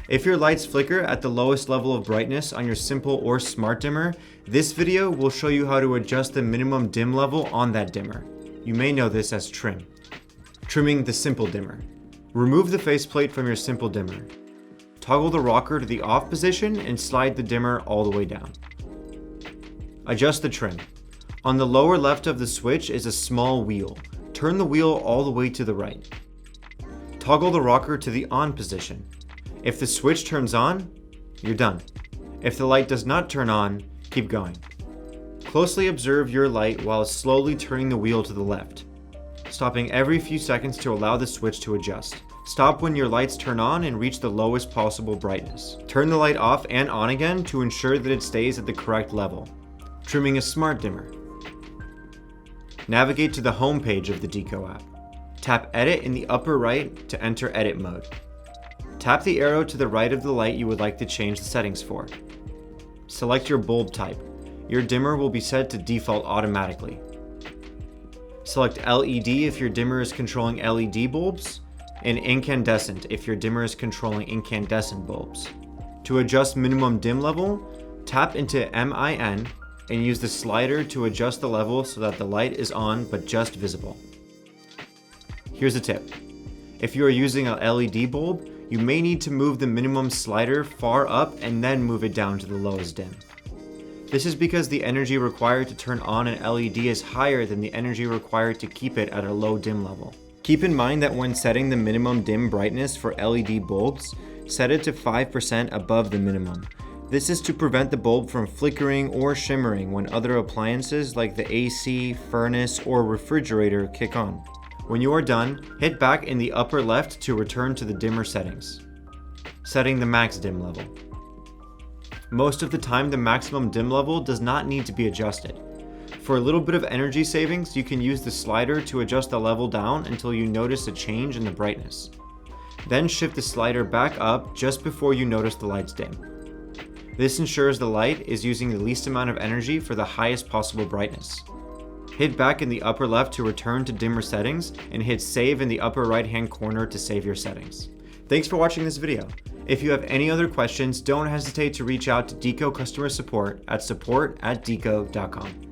If your lights flicker at the lowest level of brightness on your simple or smart dimmer, this video will show you how to adjust the minimum dim level on that dimmer. You may know this as trim. Trimming the simple dimmer. Remove the faceplate from your simple dimmer. Toggle the rocker to the off position and slide the dimmer all the way down. Adjust the trim. On the lower left of the switch is a small wheel. Turn the wheel all the way to the right. Toggle the rocker to the on position. If the switch turns on, you're done. If the light does not turn on, keep going. Closely observe your light while slowly turning the wheel to the left, stopping every few seconds to allow the switch to adjust. Stop when your lights turn on and reach the lowest possible brightness. Turn the light off and on again to ensure that it stays at the correct level. Trimming a smart dimmer. Navigate to the home page of the Deako app. Tap Edit in the upper right to enter edit mode. Tap the arrow to the right of the light you would like to change the settings for. Select your bulb type. Your dimmer will be set to default automatically. Select LED if your dimmer is controlling LED bulbs, and incandescent if your dimmer is controlling incandescent bulbs. To adjust minimum dim level, tap into MIN and use the slider to adjust the level so that the light is on but just visible. Here's a tip. If you are using a LED bulb, you may need to move the minimum slider far up and then move it down to the lowest dim. This is because the energy required to turn on an LED is higher than the energy required to keep it at a low dim level. Keep in mind that when setting the minimum dim brightness for LED bulbs, set it to 5% above the minimum. This is to prevent the bulb from flickering or shimmering when other appliances like the AC, furnace, or refrigerator kick on. When you are done, hit back in the upper left to return to the dimmer settings. Setting the max dim level. Most of the time, the maximum dim level does not need to be adjusted. For a little bit of energy savings, you can use the slider to adjust the level down until you notice a change in the brightness. Then shift the slider back up just before you notice the lights dim. This ensures the light is using the least amount of energy for the highest possible brightness. Hit back in the upper left to return to dimmer settings and hit save in the upper right hand corner to save your settings. Thanks for watching this video. If you have any other questions, don't hesitate to reach out to Deako customer support at support@deako.com.